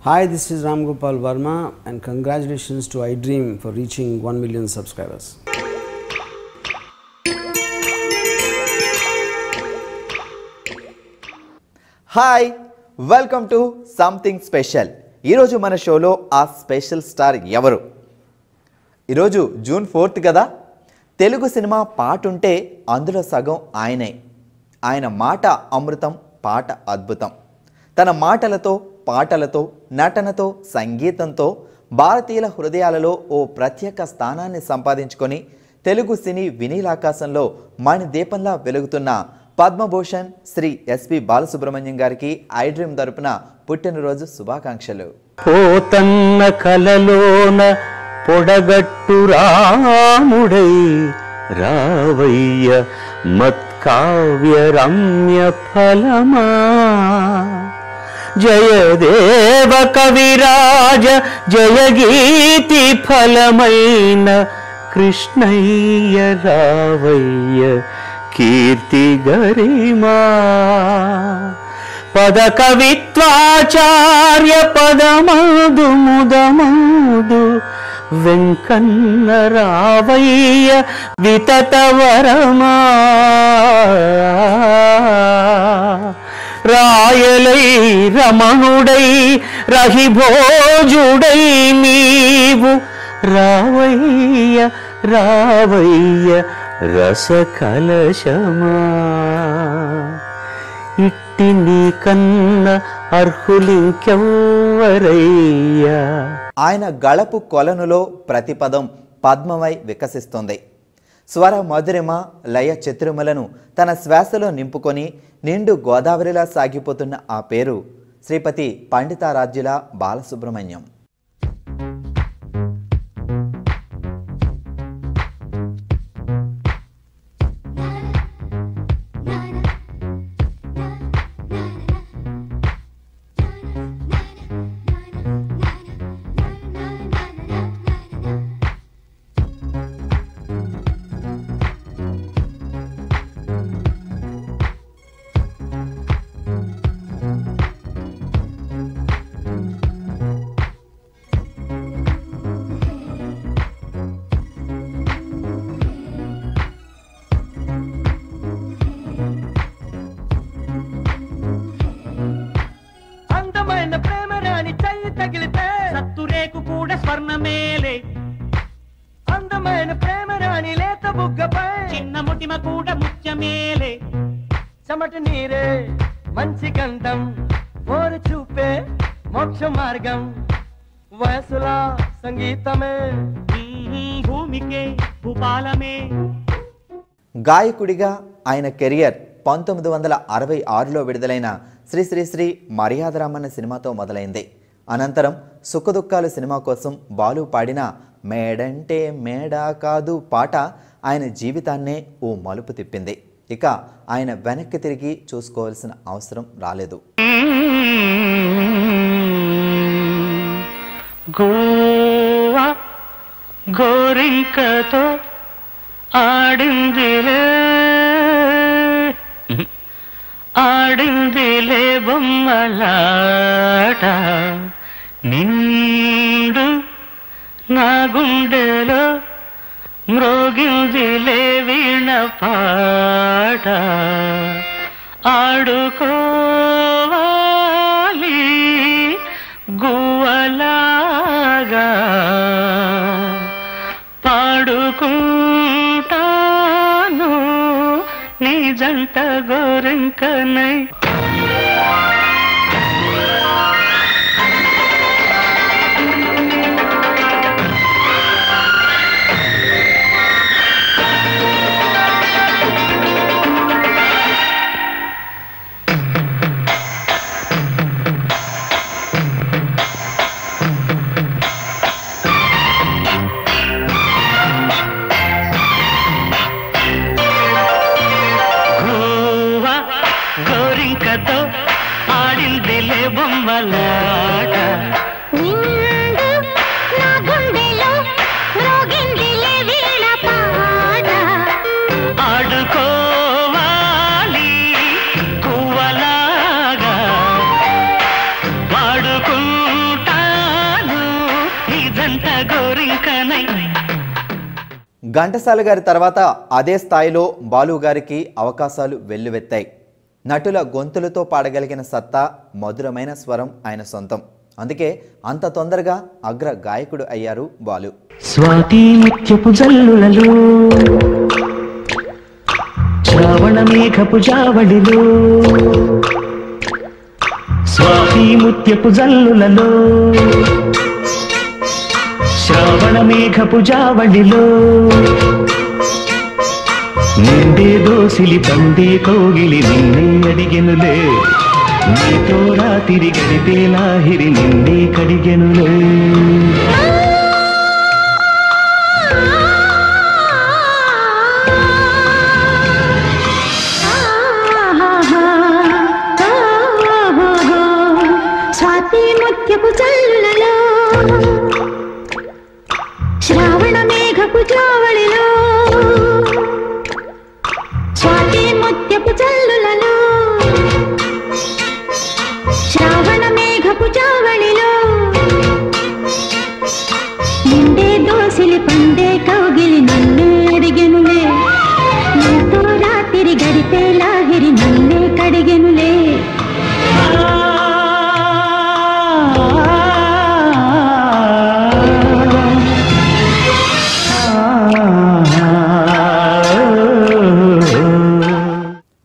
Hi, this is Ram Gopal Verma and congratulations to iDream for reaching 1 million subscribers. Hi, welcome to something special. ఈరోజు మన షోలో ఆ special star ఎవరు? ఈరోజు June 4th కదా. Telugu cinema పాట ఉంటే అందులో సగం ఆయనే. ఆయన మాట అమృతం, పాట అద్భుతం. తన మాటలతో, పాటలతో, నటనతో, సంగీతంతో భారతీయుల హృదయాలలో ఓ ప్రత్యేక స్థానాన్ని సంపాదించుకొని తెలుగు సినీ వినీలాకాశంలో మణిదీపంలా వెలుగుతున్న పద్మభూషణ్ శ్రీ ఎస్పి బాలసుబ్రహ్మణ్యం గారికి ఐడ్రీమ్ తరపున పుట్టినరోజు శుభాకాంక్షలు. పోతన్న కలలోన పొడగట్టు రాముడై రావయ్య మత్కావ్య రమ్య ఫలమా, జయదేవ కవిరాజ జయగీతి ఫలమైన కృష్ణయ్య రావయ్య కీర్తి గరిమా, పద కవిత్వాచార్య పదమదు ముదమదు వెంకన్న రావయ్య వితత వరమా, రాయలై రమణుడై రహిభోజుడై నీవు రావయ్య రావయ్య రస కలశమా, ఇట్టి నీ కన్న అర్హులింకెవ్వరయ్యా. ఆయన గళపు కొలనులో ప్రతిపదం పద్మమై వికసిస్తుంది. స్వర మధురిమ, లయ చతురిమలను తన శ్వాసలో నింపుకొని నిండు గోదావరిలా సాగిపోతున్న ఆ పేరు శ్రీపతి పండితారాధ్యుల బాలసుబ్రహ్మణ్యం. సత్తురేకు కూడా స్వర్ణమేలే, అందమైన ప్రేమ రాణి లేత బుగ్గపై చిన్న ముటిమ కూడా ముత్యమేలే, చెమట నీరే మంచి గంధం, ఓరు చూపే మోక్ష మార్గం, వయసులా సంగీతమే భూమికే భూపాలమే. గాయకుడిగా ఆయన కెరియర్ 1966లో విడుదలైన శ్రీ శ్రీ శ్రీ మర్యాదరామన్న సినిమాతో మొదలైంది. అనంతరం సుఖదుఖాలు సినిమా కోసం బాలు పాడిన మేడంటే మేడా కాదు పాట ఆయన జీవితాన్నే ఓ మలుపు తిప్పింది. ఇక ఆయన వెనక్కి తిరిగి చూసుకోవాల్సిన అవసరం రాలేదు. గోవా గోరింకతో ఆడిందిలే ఆడిందిలే బొమ్మలాట, నిండు నా గుండెలో మ్రోగిందిలే వీణ పాట, ఆడుకోవాలి గువ్వలాగా పాడుకుంటాను నీ జంట గోరింకనై. గోరింకతో ఆడిందిలే బొమ్మలాట, ఆడుకోవాలి గువ్వలాగా పాడుకుంటాను ఘంటసాల గారి తర్వాత అదే స్థాయిలో బాలు గారికి అవకాశాలు వెల్లువెత్తాయి. నటుల గొంతులతో పాడగలిగిన సత్తా, మధురమైన స్వరం ఆయన సొంతం. అందుకే అంత తొందరగా అగ్ర గాయకుడు అయ్యారు బాలు. స్వాతి ముత్యపు జల్లులలో శ్రావణ మేఘపు జావళిలో, స్వాతి ముత్యపు జల్లులలో శ్రావణ మేఘపు జావళిలో, నిండే దోసిలి పండే కోగిలి నిన్నే అడిగెనులే, నీతో రాత్రి గడిపే లాహిరి నిన్నే కడిగెనులే. స్వాతి ముత్యపు జల్లులలో శ్రావణ మేఘపు జావళిలో, స్వాతి ముత్యపు జల్లులలో శ్రావణ మేఘపు జావళిలో, నిండే దోసిలి పండే కౌగిలి నన్నే అడిగెనులే, నీతో రాత్రి గడిపే లాహిరి నన్నే కడిగెనులే.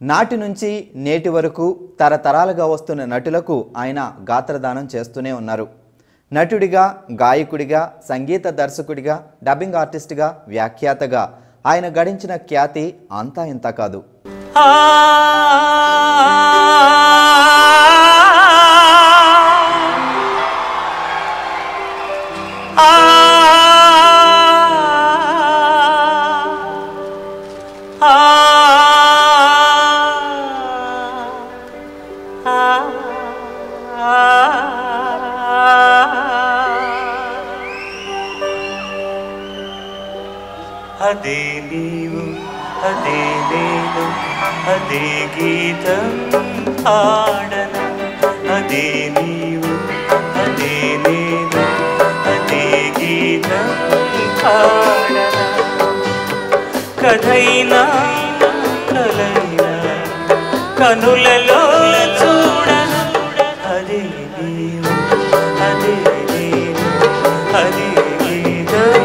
నాటి నుంచి నేటి వరకు తరతరాలుగా వస్తున్న నటులకు ఆయన గాత్రదానం చేస్తూనే ఉన్నారు. నటుడిగా, గాయకుడిగా, సంగీత దర్శకుడిగా, డబ్బింగ్ ఆర్టిస్ట్గా, వ్యాఖ్యాతగా ఆయన గడించిన ఖ్యాతి అంతా ఇంత కాదు. అదే నీవు అదే నేను అదే గీతం ఆడన, అదే నీవు అదే నేను అదే గీతం ఆడన, కథైనా కలైనా కనులలో చూడన, అదే నీవు అదే నేను అదే గీతం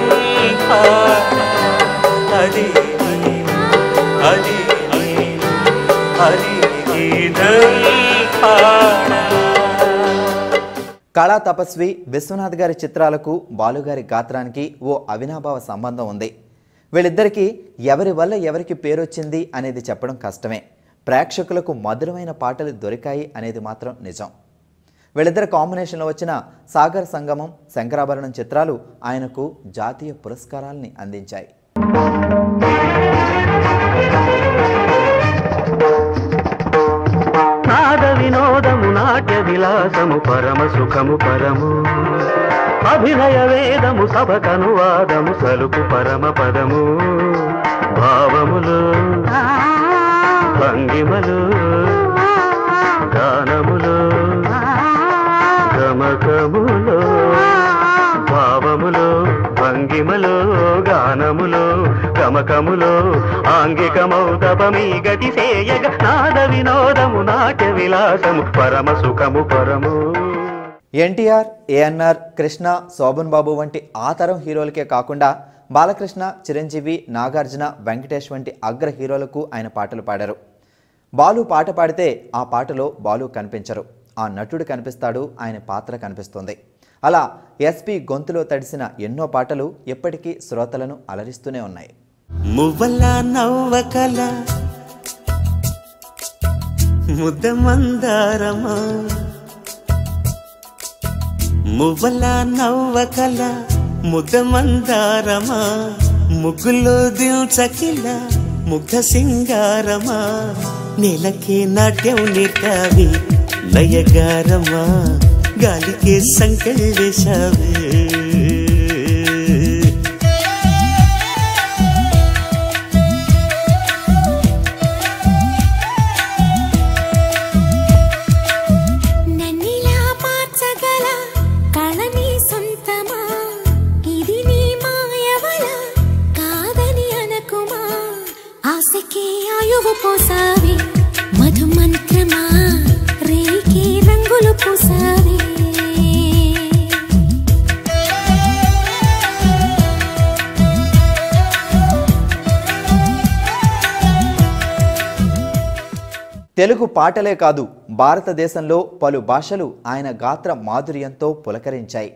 ఆడన, అదే నీవు అదే నేను అదే గీతం ఆడన. కళా తపస్వి విశ్వనాథ్ గారి చిత్రాలకు బాలుగారి గాత్రానికి ఓ అవినాభావ సంబంధం ఉంది. వీళ్ళిద్దరికీ ఎవరి వల్ల ఎవరికి పేరొచ్చింది అనేది చెప్పడం కష్టమే. ప్రేక్షకులకు మధురమైన పాటలు దొరికాయి అనేది మాత్రం నిజం. వీళ్ళిద్దరి కాంబినేషన్లో వచ్చిన సాగర్ సంగమం, శంకరాభరణం చిత్రాలు ఆయనకు జాతీయ పురస్కారాల్ని అందించాయి. నాద వినోదము నాట్య విలాసము పరమ సుఖము పరము, అభినయ వేదము సభకనువాదము సలుపు పరమ పదము, భావములు భంగిమలు గానములు గమకములు, భావములు భంగిమలు గానములు గమకములు, ఆంగికమౌతపమీ గతి సేయగ నాద వినోదము నాట్య విలాసము పరమ సుఖము పరము. ఎన్టీఆర్, ఏఎన్ఆర్, కృష్ణ, శోభన్ బాబు వంటి ఆ తరం హీరోలకే కాకుండా బాలకృష్ణ, చిరంజీవి, నాగార్జున, వెంకటేష్ వంటి అగ్ర హీరోలకు ఆయన పాటలు పాడారు. బాలు పాట పాడితే ఆ పాటలో బాలు కనిపించరు, ఆ నటుడు కనిపిస్తాడు, ఆయన పాత్ర కనిపిస్తుంది. అలా ఎస్పి గొంతులో తడిసిన ఎన్నో పాటలు ఎప్పటికీ శ్రోతలను అలరిస్తూనే ఉన్నాయి. మువ్వల నవ్వకల ముద్ద మందారమా, మువ్వల నవ్వకల ముద్ద మందారమా, ముగ్గులో దిల్చకిల ముగ్ధ సింగారమా, నెలకే నాట్యం నేర్తావి లయగారమా, గాలికే సంకెళ్ళు వేశావే. కళని సొంతమా ఇది నీ మాయవల కాదని ఆశకి ఆయువు పోసావి మధుమంత్రమా రేకి రంగులు పోసావి తెలుగు పాటలే కాదు భారతదేశంలో పలు భాషలు ఆయన గాత్ర మాధుర్యంతో పులకరించాయి.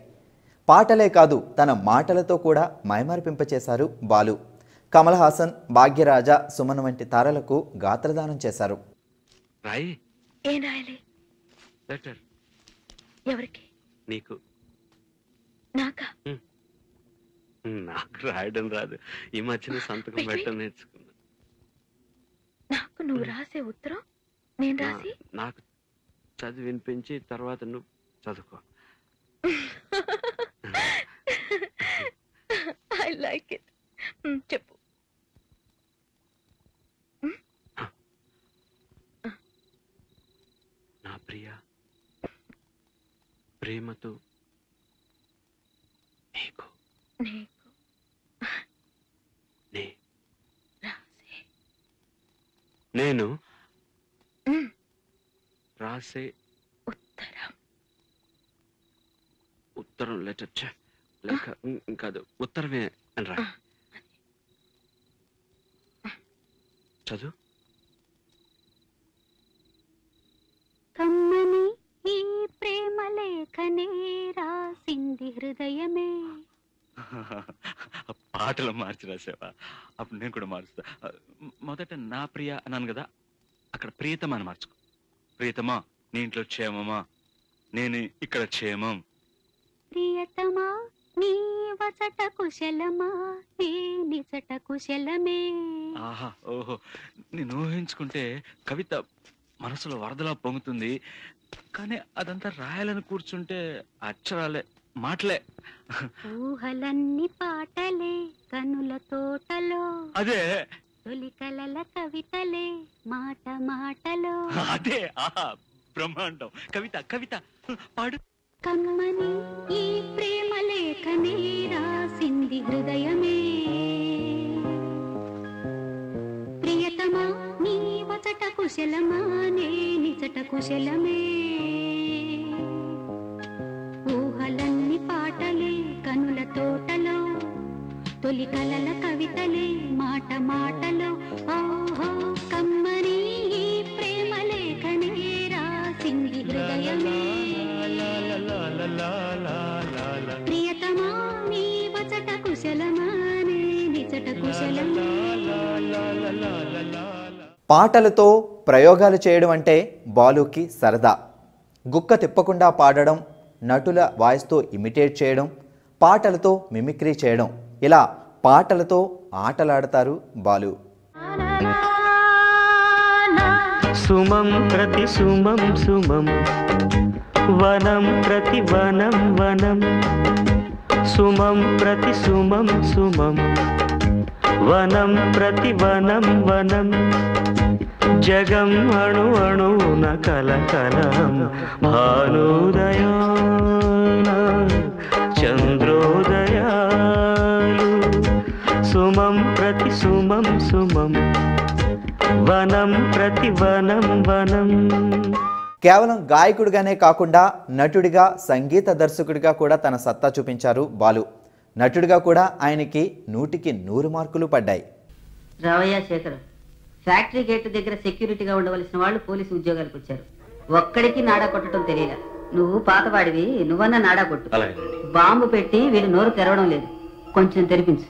పాటలే కాదు తన మాటలతో కూడా మైమరిపింపచేశారు బాలు. కమల్ హాసన్, భాగ్యరాజ, సుమన్ వంటి తారలకు గాత్రదానం చేశారు. నాకు రాయడం రాదు, ఈ మధ్యన సంతకం పెట్టడం నేర్చుకున్నా. నాకు నువ్వు రాసే ఉత్తరం నేను రాసి నాకు చదివి వినిపించి తర్వాత నువ్వు చదువుకో. I like it. చెప్పు. నా ప్రియ, ప్రేమతో నీకు నేను రాసే ఉత్తరం లెటర్ లేక కాదు ఉత్తరమే అని రా. చదువు. కమ్మని ఈ ప్రేమ లేఖనే రాసింది హృదయమే. పాటలు మార్చి రాసావా? అప్పుడు నేను కూడా మారుస్తా. మొదట నా ప్రియ అన్నాను కదా, అక్కడ ప్రియతమా అని మార్చుకో. ప్రియతమా నీ ఇంట్లో క్షేమమా, నేను ఇక్కడ క్షేమం. ప్రియతమా నీ వచట కుశలమా, నీ నిజట కుశలమే. ఆహా, ఓహో, నేను ఊహించుకుంటే కవిత మనసులో వరదలా పొంగుతుంది. కానీ అదంతా రాయాలని కూర్చుంటే అక్షరాలే, మాటలే. ఊహలన్నీ పాటలే కనుల తోటలో, అదే తొలి కలల కవితలే మాట మాటలో. అదే, ఆహా, బ్రహ్మాండం. కవిత కవిత పాడు. కమ్మని ఈ ప్రేమ లేఖనే రాసింది హృదయమే. ప్రియతమా నీ వచట కుశలమా, నే నిజట కుశలమే. ఊహలన్నీ పాటలే కనుల తోటలో, తొలి కలల కవితలే మాట మాటలో. ఓహో కమ్మని ఈ ప్రేమ లేఖనే రాసింది హృదయమే. ప్రియతమా నీ వచట కుశలమా, నే నిజట కుశలమే. పాటలతో ప్రయోగాలు చేయడం అంటే బాలుకి సరదా. గుక్క తిప్పకుండా పాడడం, నటుల వాయిస్తో ఇమిటేట్ చేయడం, పాటలతో మిమిక్రీ చేయడం, ఇలా పాటలతో ఆటలాడతారు బాలు. సుమం ప్రతి సుమం సుమం, వనం ప్రతి వనం వనం, సుమం ప్రతి సుమం సుమం, వనం ప్రతి వనం వనం, జగం అణు అణువున కలకలం, భానుదయాన చంద్రోదయాలు, సుమం ప్రతి సుమం సుమం, వనం ప్రతి వనం వనం. కేవలం గాయకుడిగానే కాకుండా నటుడిగా, సంగీత దర్శకుడిగా కూడా తన సత్తా చూపించారు బాలు. నటుడిగా కూడా ఆయనకి 100కి 100 మార్కులు పడ్డాయి. రావయ్య శేఖర్, ఫ్యాక్టరీ గేట్ దగ్గర సెక్యూరిటీగా ఉండవలసిన వాళ్ళు పోలీసు ఉద్యోగాలకు వచ్చారు. ఒక్కడికి నాడా కొట్టడం తెలియదా? నువ్వు పాతవాడివి, నువ్వన్నా నాడా కొట్టు. బాంబు పెట్టి వీడు నోరు తెరవడం లేదు, కొంచెం తెరిపించు.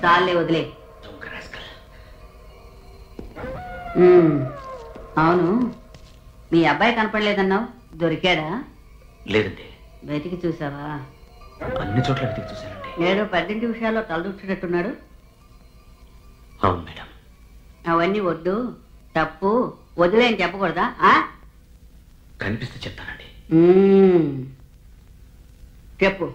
చాలే వదిలే. అవును, మీ అబ్బాయి కనపడలేదన్నావు, దొరికాడా? లేదండి. వెతికి చూసావా? అన్ని చోట్ల వెతికి చూశానండి. ఏదో 10 విషయాల్లో తలదూర్చినట్టున్నాడు. అవును మేడం. అవన్నీ వద్దు, తప్పు, వదిలే అని చెప్పకూడదా? కనిపిస్తే చెప్తానండి. చెప్పు.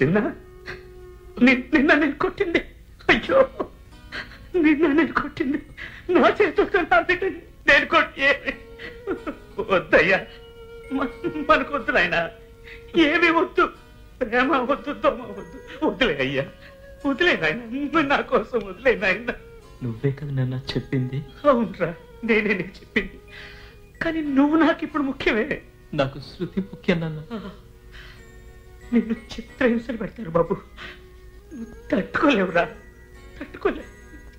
చిన్న నిన్న నేను కొట్టింది, అయ్యో నిన్న నేను కొట్టింది, నా చేతులతో నా బిడ్డని నేను కొట్టి. వద్దయ్యా, మనకు వద్దులైనా, ఏమి వద్దు, ప్రేమ వద్దు, దోమ వద్దు, వదిలే అయ్యా, వదిలే నాయన, నా కోసం వదిలే నాయన. నువ్వే కదా నన్ను చెప్పింది. అవునరా, నేనే నీకు చెప్పింది, కానీ నువ్వు నాకు ఇప్పుడు ముఖ్యమే. నాకు శృతి ముఖ్యం నాన్న. నిన్ను చిత్రహింసలు పెడతారు బాబు, నువ్వు తట్టుకోలేవురా, తట్టుకోలే,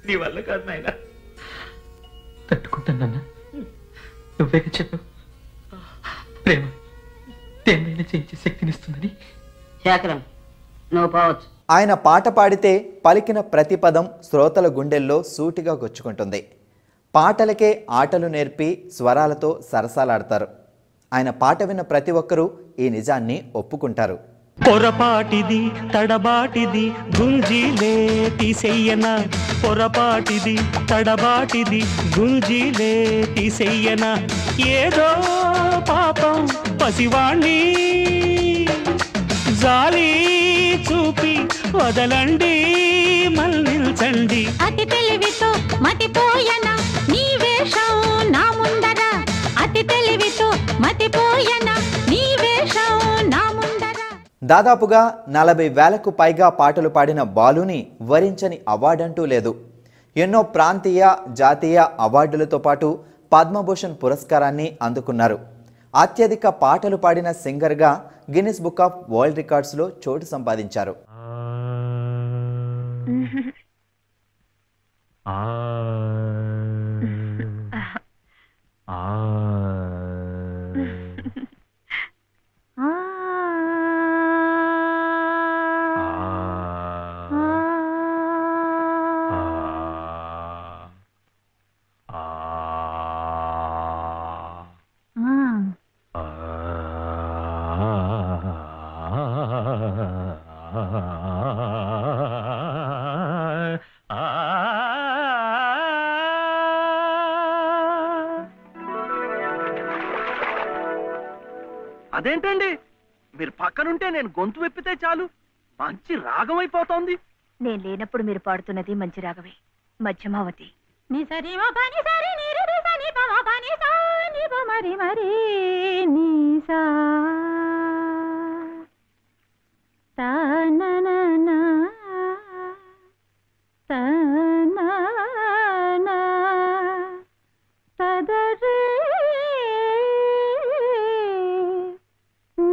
నీ వల్ల కాదు నాయన. తట్టుకుంటానన్న, నువ్వే చెప్పు, ప్రేమ దేన్నైనా చేయించే శక్తినిస్తుందని. శేఖరం, నువ్వు పోవచ్చు. ఆయన పాట పాడితే పలికిన ప్రతి పదం శ్రోతల గుండెల్లో సూటిగా గుచ్చుకుంటుంది. పాటలకే ఆటలు నేర్పి స్వరాలతో సరసాలాడతారు. ఆయన పాట విన్న ప్రతి ఒక్కరూ ఈ నిజాన్ని ఒప్పుకుంటారు. పొరపాటిది తడబాటిది గుంజీలే తీసెయ్యన, పొరపాటిది తడబాటిది గుంజీలే తీసెయ్యన, ఏదో పాపం పసివాణ్ణి జాలి చూపి వదలండి మళ్ళించండి. అతి తెలివితో మతిపోయన నీ వేషం నా ముందర, అతి తెలివితో మతిపోయన నీ వేషం నా ముందర. దాదాపుగా 40,000కు పైగా పాటలు పాడిన బాలుని వరించని అవార్డంటూ లేదు. ఎన్నో ప్రాంతీయ జాతీయ అవార్డులతో పాటు పద్మభూషణ్ పురస్కారాన్ని అందుకున్నారు. అత్యధిక పాటలు పాడిన సింగర్గా గిన్నిస్ బుక్ ఆఫ్ వరల్డ్ రికార్డ్స్లో చోటు సంపాదించారు. అదేంటండి, మీరు పక్కనుంటే నేను గొంతు వెప్పితే చాలు మంచి రాగం అయిపోతోంది. నేను లేనప్పుడు మీరు పాడుతున్నది మంచి రాగమే, మధ్యమావతి. ని సరి మ పని సరి ని రి సని ప మ పని సా ని ప మరి మరి ని సా తా నా నా నా తా నా నా తదరే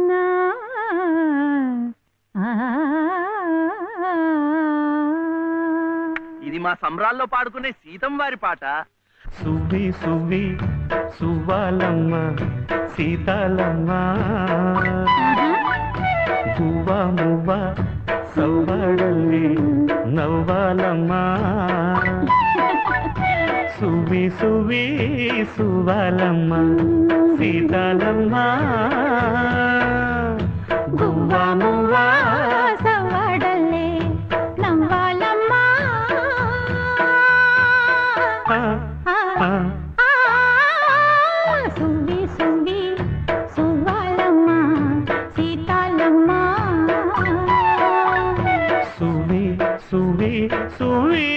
నా ఇది మా సంబరాల్లో పాడుకునే సీతం వారి పాట. సువి సువి సువాలమ్మ సీతాలమ్మ, గువ్వ మువ్వ సవ్వడల్లి నవ్వాలమ్మ, సువి సువి సువాలమ్మ సీతాలమ్మ, గువ్వ మువ్వ సవ్వడల్లి నవ్వాలమ్మ, సువి సువి సువ్వాలమ్మ సీతాలమ్మ, సువి సువి సువి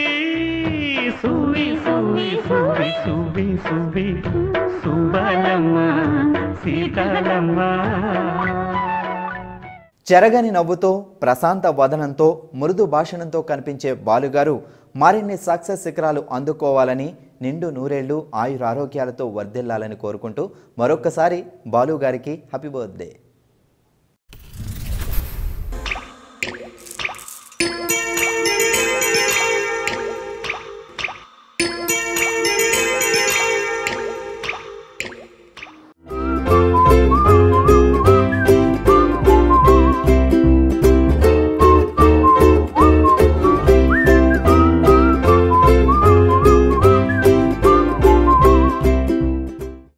సువి సువి సువి సువి సువి సువాలమ్మ సీతాలమ్మ. చెరగని నవ్వుతో ప్రశాంత వదనంతో మృదు భాషణంతో కనిపించే బాలుగారు మరిన్ని సక్సెస్ శిఖరాలు అందుకోవాలని, నిండు నూరేళ్లు ఆయురారోగ్యాలతో వర్ధిల్లాలని కోరుకుంటూ మరొక్కసారి బాలుగారికి హ్యాపీ బర్త్డే.